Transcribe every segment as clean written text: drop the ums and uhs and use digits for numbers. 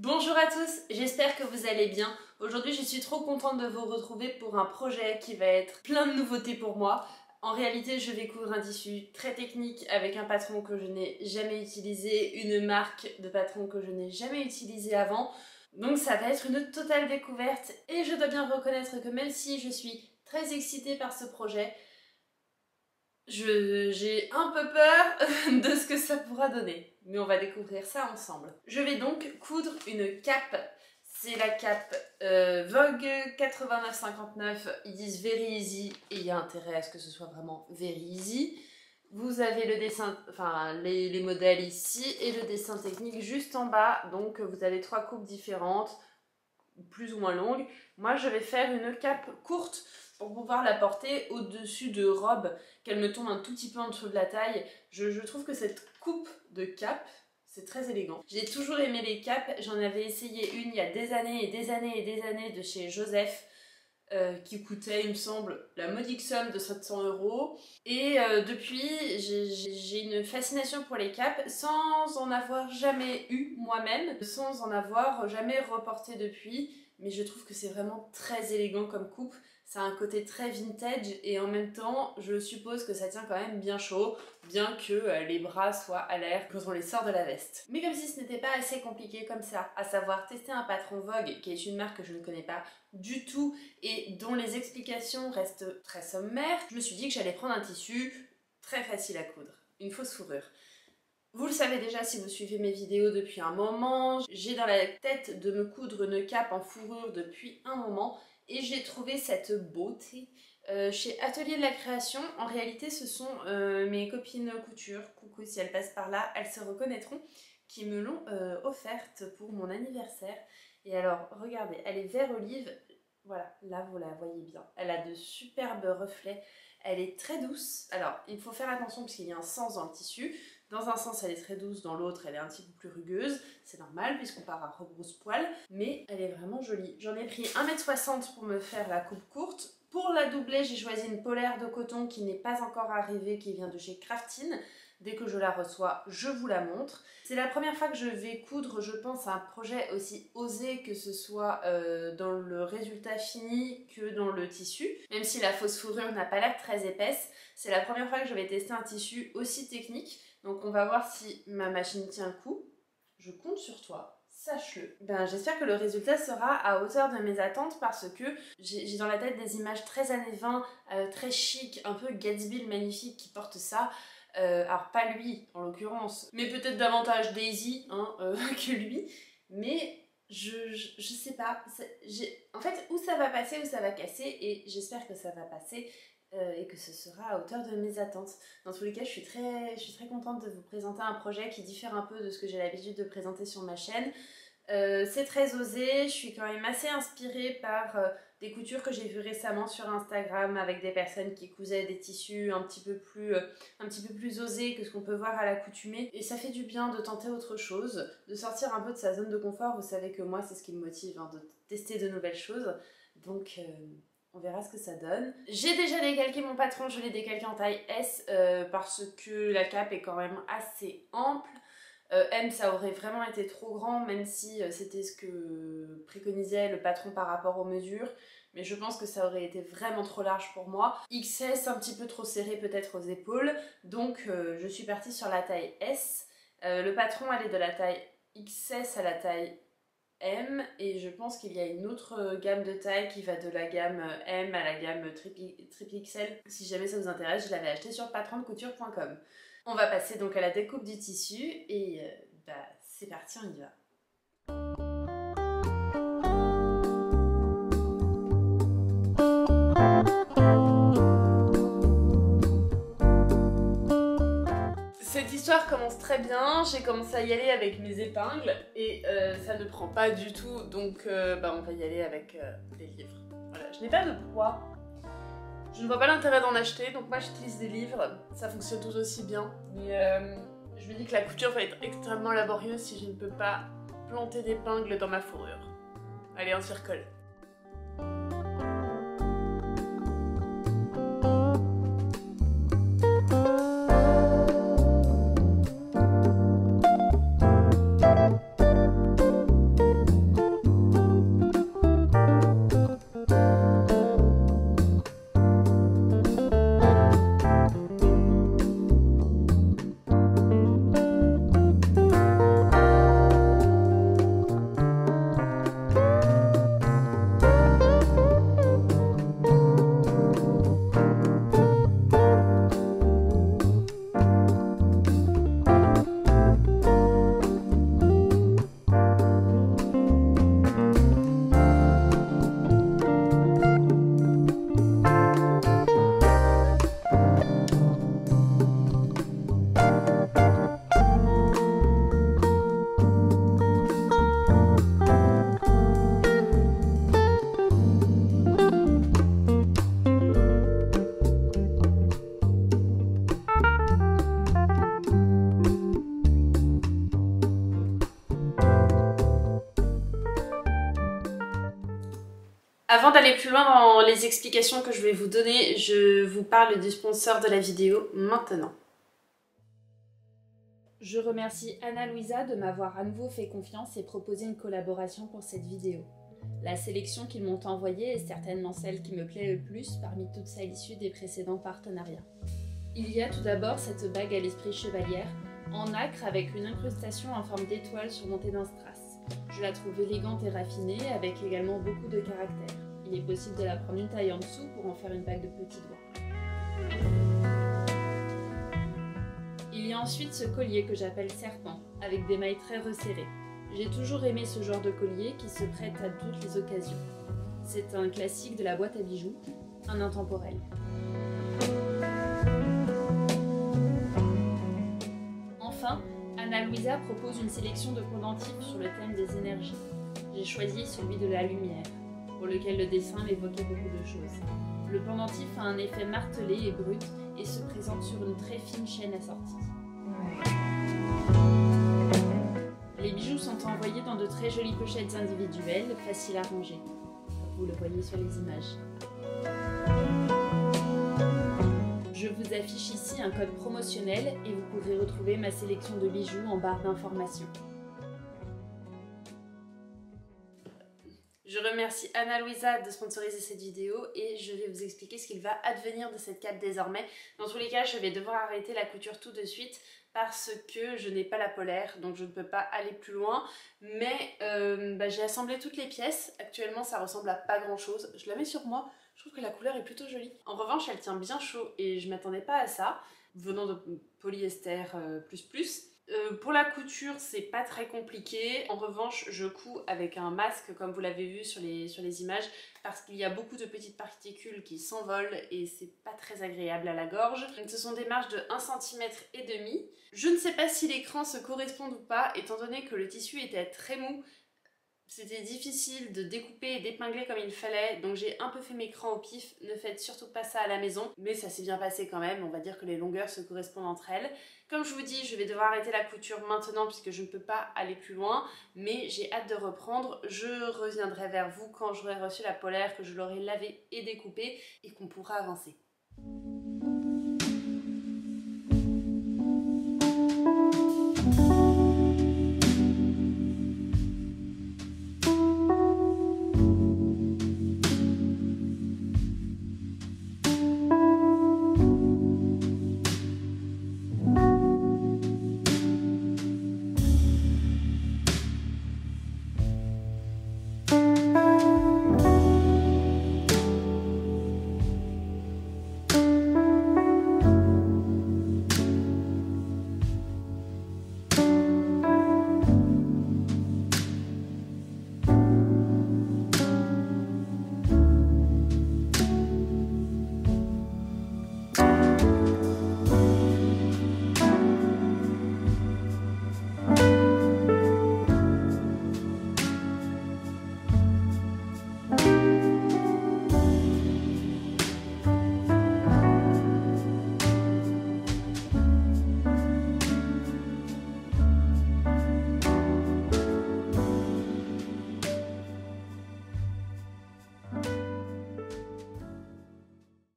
Bonjour à tous, j'espère que vous allez bien. Aujourd'hui je suis trop contente de vous retrouver pour un projet qui va être plein de nouveautés pour moi. En réalité je vais coudre un tissu très technique avec un patron que je n'ai jamais utilisé, une marque de patron que je n'ai jamais utilisé avant. Donc ça va être une totale découverte et je dois bien reconnaître que même si je suis très excitée par ce projet, j'ai un peu peur de ce que ça pourra donner, mais on va découvrir ça ensemble. Je vais donc coudre une cape. C'est la cape Vogue 8959. Ils disent Very Easy et il y a intérêt à ce que ce soit vraiment Very Easy. Vous avez le dessin, enfin les modèles ici et le dessin technique juste en bas. Donc vous avez 3 coupes différentes, plus ou moins longues. Moi je vais faire une cape courte pour pouvoir la porter au-dessus de robes, qu'elle me tombe un tout petit peu en dessous de la taille. Je trouve que cette coupe de cape, c'est très élégant. J'ai toujours aimé les capes, j'en avais essayé une il y a des années et des années et des années de chez Joseph, qui coûtait, il me semble, la modique somme de 700 €. Et depuis, j'ai une fascination pour les capes, sans en avoir jamais eu moi-même, sans en avoir jamais reporté depuis. Mais je trouve que c'est vraiment très élégant comme coupe. Ça a un côté très vintage et en même temps, je suppose que ça tient quand même bien chaud, bien que les bras soient à l'air quand on les sort de la veste. Mais comme si ce n'était pas assez compliqué comme ça, à savoir tester un patron Vogue, qui est une marque que je ne connais pas du tout et dont les explications restent très sommaires, je me suis dit que j'allais prendre un tissu très facile à coudre, une fausse fourrure. Vous le savez déjà si vous suivez mes vidéos depuis un moment, j'ai dans la tête de me coudre une cape en fourrure depuis un moment et j'ai trouvé cette beauté chez Atelier de la Création. En réalité ce sont mes copines couture, coucou si elles passent par là, elles se reconnaîtront, qui me l'ont offerte pour mon anniversaire. Et alors regardez, elle est vert olive, voilà, là vous la voyez bien, elle a de superbes reflets. Elle est très douce. Alors, il faut faire attention parce qu'il y a un sens dans le tissu. Dans un sens, elle est très douce, dans l'autre, elle est un petit peu plus rugueuse. C'est normal puisqu'on part à rebrousse-poil, mais elle est vraiment jolie. J'en ai pris 1,60 m pour me faire la coupe courte. Pour la doubler, j'ai choisi une polaire de coton qui n'est pas encore arrivée, qui vient de chez Craftine. Dès que je la reçois, je vous la montre. C'est la première fois que je vais coudre, je pense, un projet aussi osé, que ce soit dans le résultat fini que dans le tissu. Même si la fausse fourrure n'a pas l'air très épaisse, c'est la première fois que je vais tester un tissu aussi technique. Donc on va voir si ma machine tient le coup. Je compte sur toi. Sache-le. Ben, j'espère que le résultat sera à hauteur de mes attentes parce que j'ai dans la tête des images très années 20, très chic, un peu Gatsby le magnifique qui porte ça. Alors pas lui en l'occurrence, mais peut-être davantage Daisy que lui. Mais je sais pas. En fait, où ça va passer, où ça va casser, et j'espère que ça va passer. Et que ce sera à hauteur de mes attentes. Dans tous les cas, je suis très contente de vous présenter un projet qui diffère un peu de ce que j'ai l'habitude de présenter sur ma chaîne. C'est très osé, je suis quand même assez inspirée par des coutures que j'ai vues récemment sur Instagram avec des personnes qui cousaient des tissus un petit peu plus osés que ce qu'on peut voir à l'accoutumée. Et ça fait du bien de tenter autre chose, de sortir un peu de sa zone de confort. Vous savez que moi, c'est ce qui me motive, de tester de nouvelles choses. Donc on verra ce que ça donne. J'ai déjà décalqué mon patron, je l'ai décalqué en taille S parce que la cape est quand même assez ample. M, ça aurait vraiment été trop grand, même si c'était ce que préconisait le patron par rapport aux mesures. Mais je pense que ça aurait été vraiment trop large pour moi. XS, un petit peu trop serré peut-être aux épaules. Donc je suis partie sur la taille S. Le patron allait de la taille XS à la taille M, et je pense qu'il y a une autre gamme de taille qui va de la gamme M à la gamme triple XL. Si jamais ça vous intéresse, je l'avais acheté sur patrondecouture.com. On va passer donc à la découpe du tissu et c'est parti, on y va. Cette histoire commence très bien, j'ai commencé à y aller avec mes épingles et ça ne prend pas du tout, donc on va y aller avec des livres. Voilà, je n'ai pas de poids, je ne vois pas l'intérêt d'en acheter, donc moi j'utilise des livres, ça fonctionne tout aussi bien, mais je me dis que la couture va être extrêmement laborieuse si je ne peux pas planter d'épingles dans ma fourrure. Allez, on s'y recolle. Avant d'aller plus loin dans les explications que je vais vous donner, je vous parle du sponsor de la vidéo maintenant. Je remercie Ana Luisa de m'avoir à nouveau fait confiance et proposé une collaboration pour cette vidéo. La sélection qu'ils m'ont envoyée est certainement celle qui me plaît le plus parmi toutes celles issues des précédents partenariats. Il y a tout d'abord cette bague à l'esprit chevalière, en nacre avec une incrustation en forme d'étoile surmontée d'un strass. Je la trouve élégante et raffinée, avec également beaucoup de caractère. Il est possible de la prendre une taille en dessous pour en faire une bague de petits doigts. Il y a ensuite ce collier que j'appelle serpent, avec des mailles très resserrées. J'ai toujours aimé ce genre de collier qui se prête à toutes les occasions. C'est un classique de la boîte à bijoux, un intemporel. Enfin, Ana Luisa propose une sélection de pendentifs sur le thème des énergies. J'ai choisi celui de la lumière, pour lequel le dessin m'évoquait beaucoup de choses. Le pendentif a un effet martelé et brut et se présente sur une très fine chaîne assortie. Les bijoux sont envoyés dans de très jolies pochettes individuelles, faciles à ranger, comme vous le voyez sur les images. Je vous affiche ici un code promotionnel et vous pourrez retrouver ma sélection de bijoux en barre d'informations. Je remercie Ana Luisa de sponsoriser cette vidéo et je vais vous expliquer ce qu'il va advenir de cette cape désormais. Dans tous les cas, je vais devoir arrêter la couture tout de suite parce que je n'ai pas la polaire, donc je ne peux pas aller plus loin. Mais j'ai assemblé toutes les pièces. Actuellement, ça ressemble à pas grand chose. Je la mets sur moi, je trouve que la couleur est plutôt jolie. En revanche, elle tient bien chaud et je m'attendais pas à ça, venant de polyester plus. Pour la couture, c'est pas très compliqué. En revanche, je couds avec un masque, comme vous l'avez vu sur les images, parce qu'il y a beaucoup de petites particules qui s'envolent et c'est pas très agréable à la gorge. Ce sont des marges de 1,5 cm. Je ne sais pas si l'écran se correspond ou pas, étant donné que le tissu était très mou. C'était difficile de découper et d'épingler comme il fallait, donc j'ai un peu fait mes crans au pif. Ne faites surtout pas ça à la maison, mais ça s'est bien passé quand même. On va dire que les longueurs se correspondent entre elles. Comme je vous dis, je vais devoir arrêter la couture maintenant puisque je ne peux pas aller plus loin, mais j'ai hâte de reprendre. Je reviendrai vers vous quand j'aurai reçu la polaire, que je l'aurai lavée et découpée et qu'on pourra avancer.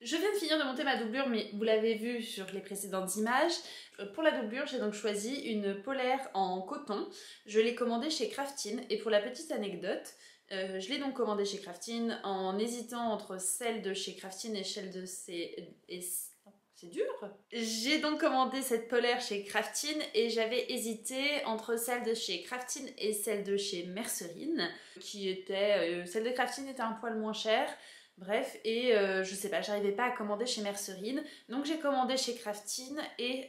Je viens de finir de monter ma doublure, mais vous l'avez vu sur les précédentes images. Pour la doublure, j'ai donc choisi une polaire en coton. Je l'ai commandée chez Craftine, et pour la petite anecdote, je l'ai donc commandée chez Craftine en hésitant entre celle de chez Craftine et celle de c'est dur. J'ai donc commandé cette polaire chez Craftine et j'avais hésité entre celle de chez Craftine et celle de chez Mercerine, qui était... celle de Craftine était un poil moins chère. Bref, et je sais pas, j'arrivais pas à commander chez Mercerine, donc j'ai commandé chez Craftine et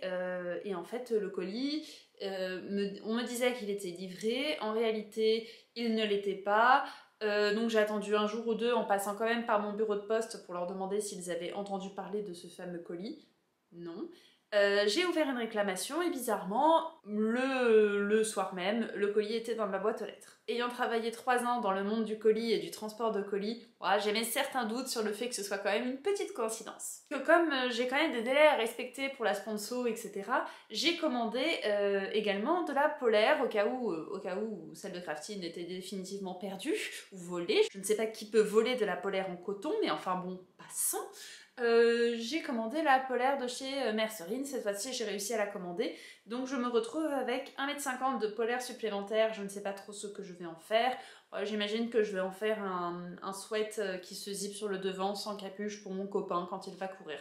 en fait le colis, on me disait qu'il était livré, en réalité il ne l'était pas, donc j'ai attendu un jour ou deux en passant quand même par mon bureau de poste pour leur demander s'ils avaient entendu parler de ce fameux colis. Non. J'ai ouvert une réclamation et bizarrement, le soir même, le colis était dans ma boîte aux lettres. Ayant travaillé 3 ans dans le monde du colis et du transport de colis, voilà, j'avais certains doutes sur le fait que ce soit quand même une petite coïncidence. Que comme j'ai quand même des délais à respecter pour la sponsor, etc., j'ai commandé également de la polaire au cas où celle de Craftin était définitivement perdue ou volée. Je ne sais pas qui peut voler de la polaire en coton, mais enfin bon, passons. J'ai commandé la polaire de chez Mercerine, cette fois-ci j'ai réussi à la commander, donc je me retrouve avec 1,50 m de polaire supplémentaire, je ne sais pas trop ce que je vais en faire. J'imagine que je vais en faire un sweat qui se zippe sur le devant sans capuche pour mon copain quand il va courir.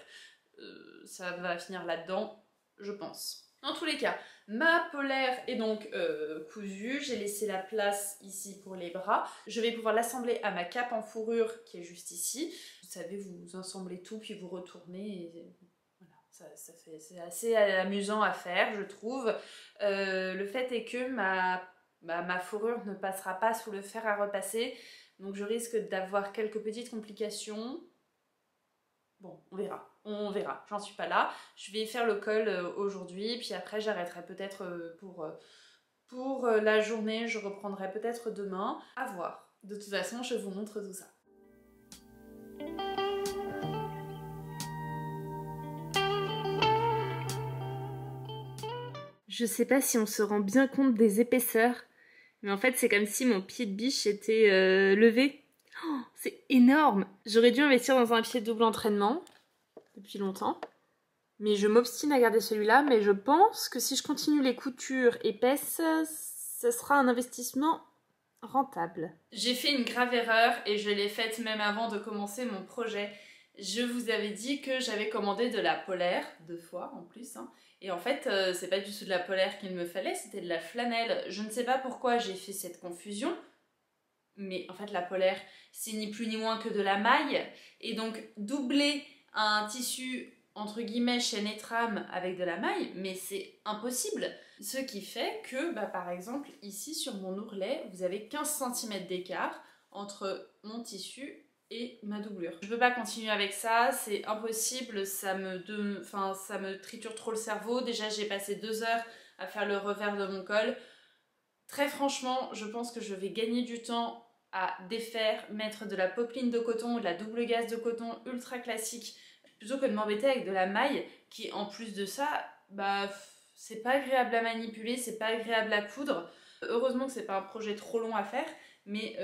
Ça va finir là-dedans, je pense. Dans tous les cas, ma polaire est donc cousue, j'ai laissé la place ici pour les bras. Je vais pouvoir l'assembler à ma cape en fourrure qui est juste ici. Vous savez, vous assemblez tout puis vous retournez et voilà, c'est assez amusant à faire, je trouve. Le fait est que ma fourrure ne passera pas sous le fer à repasser, donc je risque d'avoir quelques petites complications. Bon, on verra, j'en suis pas là. Je vais faire le col aujourd'hui, puis après j'arrêterai peut-être pour la journée, je reprendrai peut-être demain. À voir. De toute façon, je vous montre tout ça. Je sais pas si on se rend bien compte des épaisseurs, mais en fait c'est comme si mon pied de biche était levé. Oh, c'est énorme! J'aurais dû investir dans un pied de double entraînement depuis longtemps. Mais je m'obstine à garder celui-là, mais je pense que si je continue les coutures épaisses, ce sera un investissement rentable. J'ai fait une grave erreur et je l'ai faite même avant de commencer mon projet. Je vous avais dit que j'avais commandé de la polaire, 2 fois en plus, hein. Et en fait, c'est pas du tout de la polaire qu'il me fallait, c'était de la flanelle. Je ne sais pas pourquoi j'ai fait cette confusion, mais en fait la polaire, c'est ni plus ni moins que de la maille. Et donc doubler un tissu entre guillemets chaîne et trame avec de la maille, mais c'est impossible. Ce qui fait que, par exemple, ici sur mon ourlet, vous avez 15 cm d'écart entre mon tissu et ma doublure. Je peux pas continuer avec ça, c'est impossible, ça me triture trop le cerveau. Déjà j'ai passé 2 heures à faire le revers de mon col. Très franchement, je pense que je vais gagner du temps à défaire, mettre de la popeline de coton ou de la double gaze de coton ultra classique plutôt que de m'embêter avec de la maille qui, en plus de ça, c'est pas agréable à manipuler, c'est pas agréable à coudre. Heureusement que c'est pas un projet trop long à faire, mais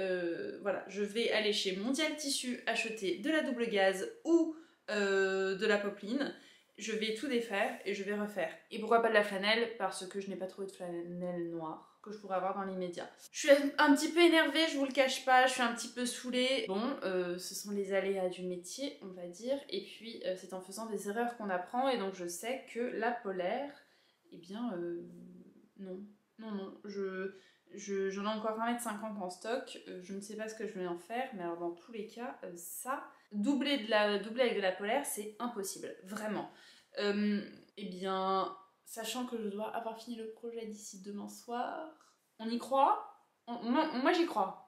voilà, je vais aller chez Mondial Tissu acheter de la double gaze ou de la popeline. Je vais tout défaire et je vais refaire. Et pourquoi pas de la flanelle? Parce que je n'ai pas trouvé de flanelle noire que je pourrais avoir dans l'immédiat. Je suis un petit peu énervée, je vous le cache pas, je suis un petit peu saoulée. Bon, ce sont les aléas du métier, on va dire, et puis c'est en faisant des erreurs qu'on apprend, et donc je sais que la polaire, eh bien, non, j'en ai encore 1,50 m en stock, je ne sais pas ce que je vais en faire, mais alors dans tous les cas, doubler avec de la polaire, c'est impossible, vraiment. Eh bien, sachant que je dois avoir fini le projet d'ici demain soir, on y croit? Moi j'y crois,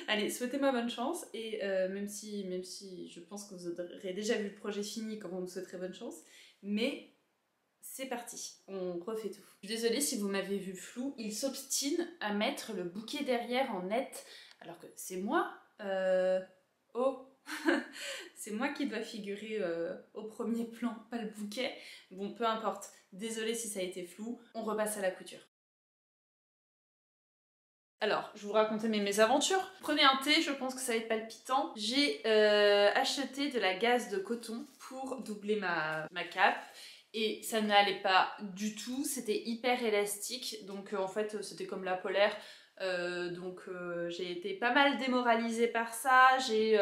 Allez, souhaitez-moi bonne chance, et même si je pense que vous aurez déjà vu le projet fini quand vous me souhaiterez bonne chance, mais c'est parti, on refait tout. Je suis désolée si vous m'avez vu flou, il s'obstine à mettre le bouquet derrière en net, alors que c'est moi, oh c'est moi qui dois figurer au premier plan, pas le bouquet. Bon, peu importe, désolée si ça a été flou, on repasse à la couture. Alors, je vous racontais mes mésaventures. Prenez un thé, je pense que ça va être palpitant. J'ai acheté de la gaze de coton pour doubler ma cape. Et ça n'allait pas du tout, c'était hyper élastique. Donc en fait, c'était comme la polaire. J'ai été pas mal démoralisée par ça. J'ai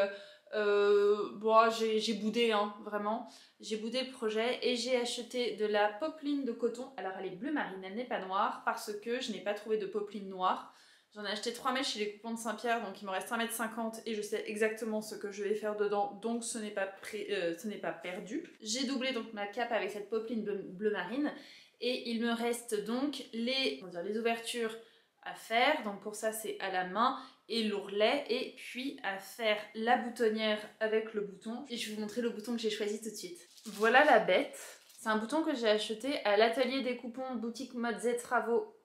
boudé, hein, vraiment. J'ai boudé le projet et j'ai acheté de la popeline de coton. Alors elle est bleu marine, elle n'est pas noire parce que je n'ai pas trouvé de popeline noire. J'en ai acheté 3 mètres chez les coupons de Saint-Pierre, donc il me reste 1,50 m et je sais exactement ce que je vais faire dedans, donc ce n'est pas perdu. J'ai doublé donc ma cape avec cette popeline bleu marine et il me reste donc les ouvertures à faire, donc pour ça c'est à la main, et l'ourlet, et puis à faire la boutonnière avec le bouton. Et je vais vous montrer le bouton que j'ai choisi tout de suite. Voilà la bête. C'est un bouton que j'ai acheté à l'atelier des coupons boutique mode Z Travaux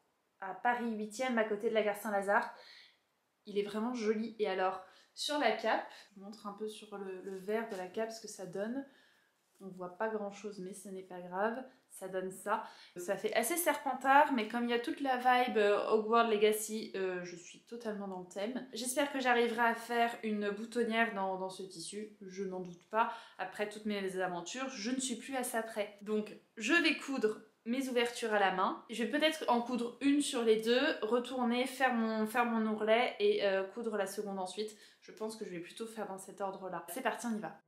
à Paris 8e à côté de la gare Saint-Lazare. Il est vraiment joli. Et alors, sur la cape, je vous montre un peu sur le vert de la cape ce que ça donne. On voit pas grand chose mais ce n'est pas grave, ça donne ça. Ça fait assez Serpentard mais comme il y a toute la vibe Hogwarts Legacy, je suis totalement dans le thème. J'espère que j'arriverai à faire une boutonnière dans ce tissu, je n'en doute pas. Après toutes mes aventures, je ne suis plus à ça près. Donc je vais coudre mes ouvertures à la main. Je vais peut-être en coudre une sur les deux, retourner, faire mon ourlet et coudre la seconde ensuite. Je pense que je vais plutôt faire dans cet ordre-là. C'est parti, on y va.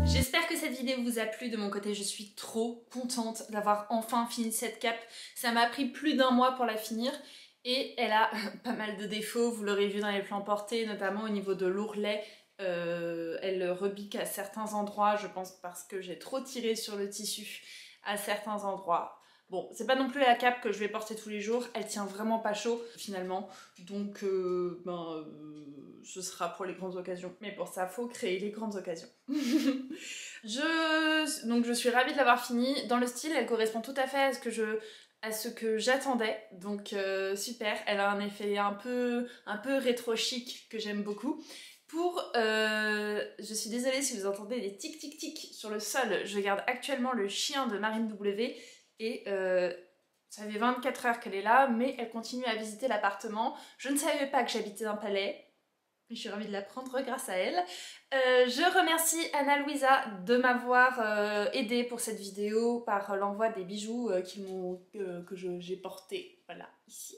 J'espère que cette vidéo vous a plu. De mon côté, je suis trop contente d'avoir enfin fini cette cape. Ça m'a pris plus d'1 mois pour la finir et elle a pas mal de défauts. Vous l'aurez vu dans les plans portés, notamment au niveau de l'ourlet. Elle rebique à certains endroits, je pense parce que j'ai trop tiré sur le tissu à certains endroits. Bon, c'est pas non plus la cape que je vais porter tous les jours, elle tient vraiment pas chaud finalement, donc ce sera pour les grandes occasions. Mais pour ça, faut créer les grandes occasions. Donc je suis ravie de l'avoir fini. Dans le style, elle correspond tout à fait à ce que j'attendais, donc super. Elle a un effet un peu rétro chic que j'aime beaucoup. Je suis désolée si vous entendez des tic tic tic sur le sol, je garde actuellement le chien de Marine W et ça fait 24 heures qu'elle est là, mais elle continue à visiter l'appartement. Je ne savais pas que j'habitais un palais, mais je suis ravie de l'apprendre grâce à elle. Je remercie Anna Louisa de m'avoir aidée pour cette vidéo par l'envoi des bijoux que j'ai portés, voilà, ici.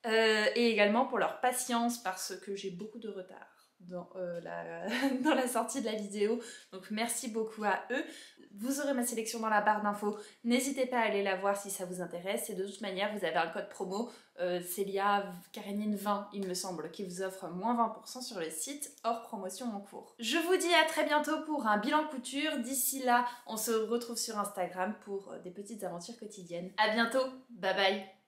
Et également pour leur patience parce que j'ai beaucoup de retard dans la sortie de la vidéo, donc merci beaucoup à eux. Vous aurez ma sélection dans la barre d'infos, n'hésitez pas à aller la voir si ça vous intéresse et de toute manière vous avez un code promo Célia Karenine 20 il me semble qui vous offre moins 20% sur le site hors promotion en cours. Je vous dis à très bientôt pour un bilan couture, d'ici là on se retrouve sur Instagram pour des petites aventures quotidiennes. À bientôt, bye bye.